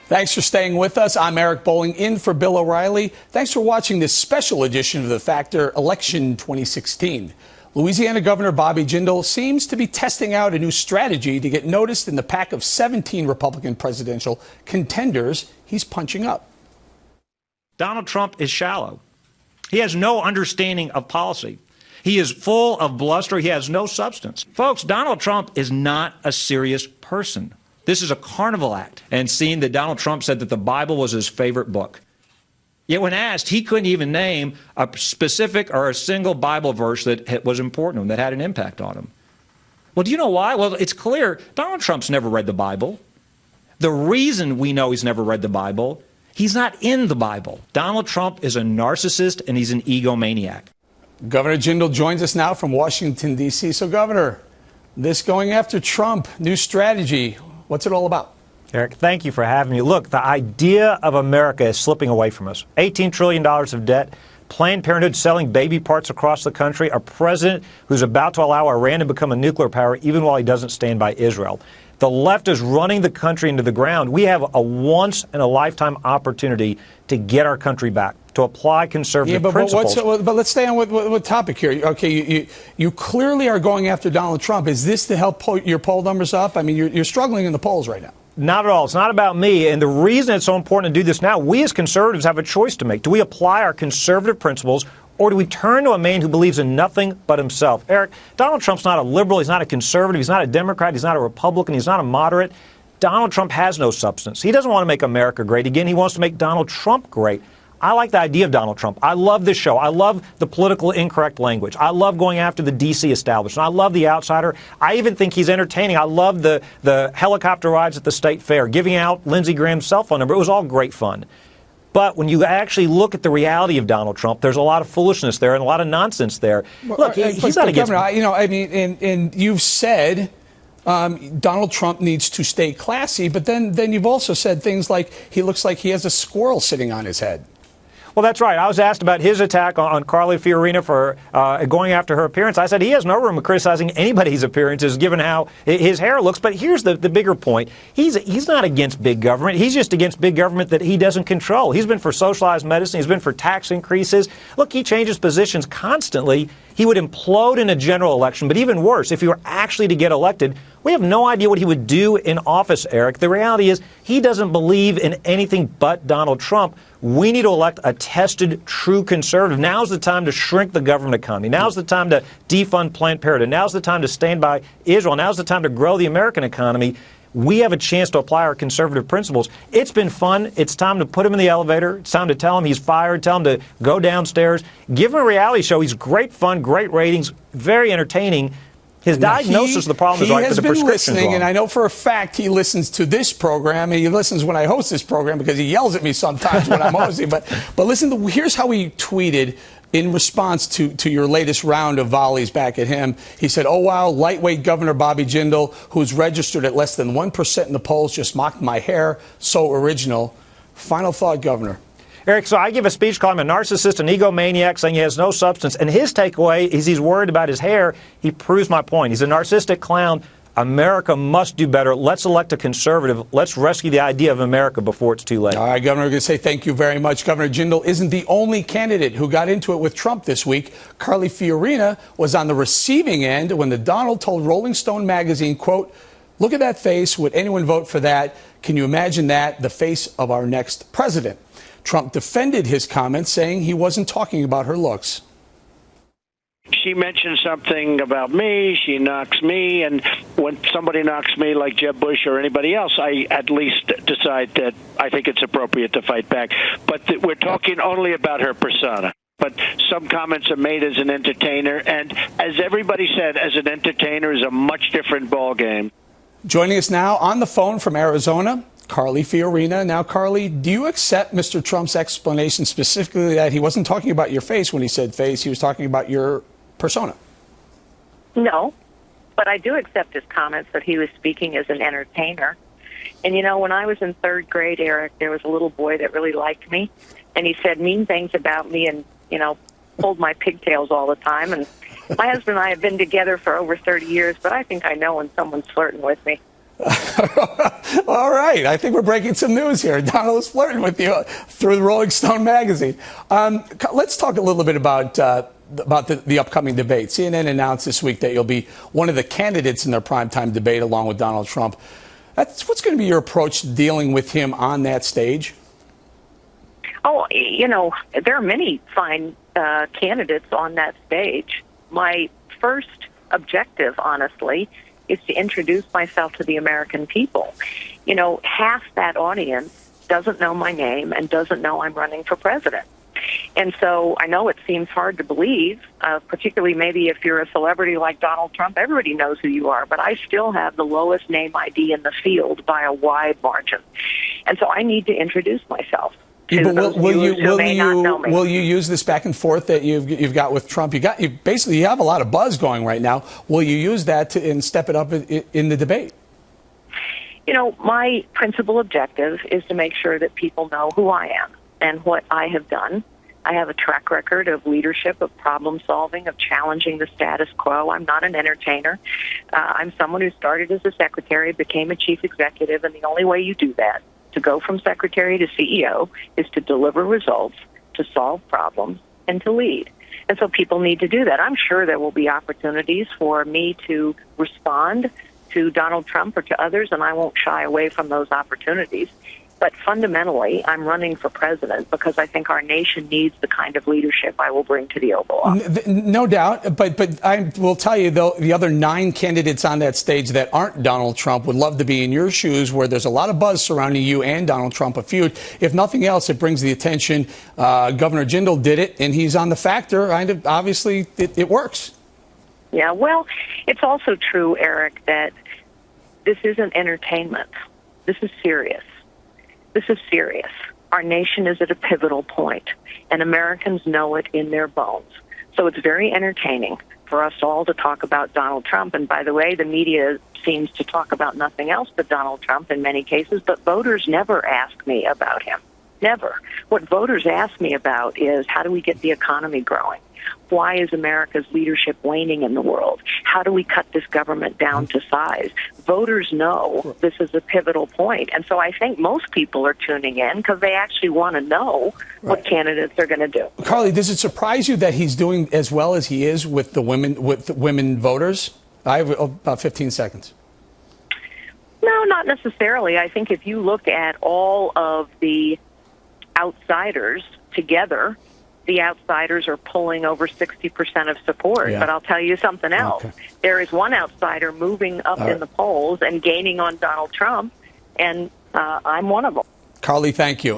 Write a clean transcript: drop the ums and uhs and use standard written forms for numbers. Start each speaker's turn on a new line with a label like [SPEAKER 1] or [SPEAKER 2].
[SPEAKER 1] Thanks for staying with us. I'm Eric Bolling in for Bill Oreilly. Thanks for watching this special edition of The Factor Election 2016. Louisiana Governor Bobby Jindal seems to be testing out a new strategy to get noticed in the pack of 17 Republican presidential contenders he's punching up.
[SPEAKER 2] Donald Trump is shallow. He has no understanding of policy. He is full of bluster. He has no substance. Folks, Donald Trump is not a serious person. This is a carnival act. And seeing that Donald Trump said that the Bible was his favorite book. Yet when asked, he couldn't even name a specific or a single Bible verse that was important to him, that had an impact on him. Well, do you know why? Well, it's clear Donald Trump's never read the Bible. The reason we know he's never read the Bible, he's not in the Bible. Donald Trump is a narcissist and he's an egomaniac.
[SPEAKER 1] Governor Jindal joins us now from Washington, D.C. So, Governor, this going after Trump, new strategy, what's it all about?
[SPEAKER 3] Eric, thank you for having me. Look, the idea of America is slipping away from us. $18 trillion of debt, Planned Parenthood selling baby parts across the country, a president who's about to allow Iran to become a nuclear power even while he doesn't stand by Israel. The left is running the country into the ground. We have a once-in-a-lifetime opportunity to get our country back, to apply conservative principles.
[SPEAKER 1] But let's stay on what topic here. Okay, you clearly are going after Donald Trump. Is this to help your poll numbers up? I mean, you're struggling in the polls right now.
[SPEAKER 3] Not at all. It's not about me. And the reason it's so important to do this now, we as conservatives have a choice to make. Do we apply our conservative principles, or do we turn to a man who believes in nothing but himself? Eric, Donald Trump's not a liberal. He's not a conservative. He's not a Democrat. He's not a Republican. He's not a moderate. Donald Trump has no substance. He doesn't want to make America great again. He wants to make Donald Trump great. I like the idea of Donald Trump. I love this show. I love the political incorrect language. I love going after the D.C. establishment. I love the outsider. I even think he's entertaining. I love the helicopter rides at the state fair, giving out Lindsey Graham's cell phone number. It was all great fun. But when you actually look at the reality of Donald Trump, there's a lot of foolishness there and a lot of nonsense there. Look, he's not against...
[SPEAKER 1] Governor, and you've said Donald Trump needs to stay classy, but then you've also said things like he looks like he has a squirrel sitting on his head.
[SPEAKER 3] Well, that's right. I was asked about his attack on Carly Fiorina for going after her appearance. I said he has no room for criticizing anybody's appearances given how his hair looks. But here's the bigger point. He's not against big government. He's just against big government that he doesn't control. He's been for socialized medicine. He's been for tax increases. Look, he changes positions constantly. He would implode in a general election. But even worse, if he were actually to get elected, we have no idea what he would do in office, Eric. The reality is he doesn't believe in anything but Donald Trump. We need to elect a tested, true conservative. Now's the time to shrink the government economy. Now's the time to defund Planned Parenthood. Now's the time to stand by Israel. Now's the time to grow the American economy. We have a chance to apply our conservative principles. It's been fun. It's time to put him in the elevator. It's time to tell him he's fired. Tell him to go downstairs. Give him a reality show. He's great fun, great ratings, very entertaining. His diagnosis of the problem is right, but the prescription's wrong.
[SPEAKER 1] And I know for a fact he listens to this program, and he listens when I host this program because he yells at me sometimes when I'm hosting. But listen, here's how he tweeted in response to your latest round of volleys back at him. He said, "Oh, wow, lightweight Governor Bobby Jindal, who's registered at less than 1% in the polls, just mocked my hair. So original." Final thought, Governor.
[SPEAKER 3] Eric, so I give a speech calling him a narcissist, an egomaniac, saying he has no substance. And his takeaway is he's worried about his hair. He proves my point. He's a narcissistic clown. America must do better. Let's elect a conservative. Let's rescue the idea of America before it's too late.
[SPEAKER 1] All right, Governor, I'm going to say thank you very much. Governor Jindal isn't the only candidate who got into it with Trump this week. Carly Fiorina was on the receiving end when the Donald told Rolling Stone magazine, quote, "Look at that face. Would anyone vote for that? Can you imagine that? The face of our next president." Trump defended his comments, saying he wasn't talking about her looks.
[SPEAKER 4] She mentioned something about me. She knocks me. And when somebody knocks me like Jeb Bush or anybody else, I at least decide that I think it's appropriate to fight back. But we're talking only about her persona. But some comments are made as an entertainer. And as everybody said, as an entertainer is a much different ballgame.
[SPEAKER 1] Joining us now on the phone from Arizona, Carly Fiorina. Now, Carly, do you accept Mr. Trump's explanation specifically that he wasn't talking about your face when he said face, he was talking about your persona?
[SPEAKER 5] No, but I do accept his comments that he was speaking as an entertainer. And, you know, when I was in third grade, Eric, there was a little boy that really liked me, and he said mean things about me and, you know, pulled my pigtails all the time. And my husband and I have been together for over 30 years, but I think I know when someone's flirting with me.
[SPEAKER 1] All right. I think we're breaking some news here. Donald is flirting with you through the Rolling Stone magazine. Let's talk a little bit about the upcoming debate. CNN announced this week that you'll be one of the candidates in their primetime debate along with Donald Trump. What's going to be your approach to dealing with him on that stage?
[SPEAKER 5] Oh, there are many fine candidates on that stage. My first objective, honestly, is to introduce myself to the American people. Half that audience doesn't know my name and doesn't know I'm running for president. And so I know it seems hard to believe, particularly maybe if you're a celebrity like Donald Trump, everybody knows who you are, but I still have the lowest name ID in the field by a wide margin. And so I need to introduce myself.
[SPEAKER 1] Will you use this back and forth that you've got with Trump? You have a lot of buzz going right now. Will you use that and step it up in the debate?
[SPEAKER 5] My principal objective is to make sure that people know who I am and what I have done. I have a track record of leadership, of problem solving, of challenging the status quo. I'm not an entertainer. I'm someone who started as a secretary, became a chief executive, and the only way you do that, to go from secretary to CEO, is to deliver results, to solve problems, and to lead. And so people need to do that. I'm sure there will be opportunities for me to respond to Donald Trump or to others, and I won't shy away from those opportunities. But fundamentally, I'm running for president because I think our nation needs the kind of leadership I will bring to the Oval Office.
[SPEAKER 1] No doubt. But I will tell you, though, the other 9 candidates on that stage that aren't Donald Trump would love to be in your shoes, where there's a lot of buzz surrounding you and Donald Trump, a feud. If nothing else, it brings the attention. Governor Jindal did it, and he's on the factor. Obviously, it works.
[SPEAKER 5] Yeah, well, it's also true, Eric, that this isn't entertainment. This is serious. This is serious. Our nation is at a pivotal point, and Americans know it in their bones. So it's very entertaining for us all to talk about Donald Trump. And by the way, the media seems to talk about nothing else but Donald Trump in many cases, but voters never ask me about him. Never. What voters ask me about is, how do we get the economy growing? Why is America's leadership waning in the world? How do we cut this government down to size? Voters know this is a pivotal point. And so I think most people are tuning in because they actually want to know what candidates are going to do.
[SPEAKER 1] Carly, does it surprise you that he's doing as well as he is with the women voters? I have about 15 seconds.
[SPEAKER 5] No, not necessarily. I think if you look at all of the outsiders together, the outsiders are pulling over 60% of support.
[SPEAKER 1] Yeah.
[SPEAKER 5] But I'll tell you something else. Okay. There is one outsider moving up in the polls and gaining on Donald Trump, and I'm one of them.
[SPEAKER 1] Carly, thank you.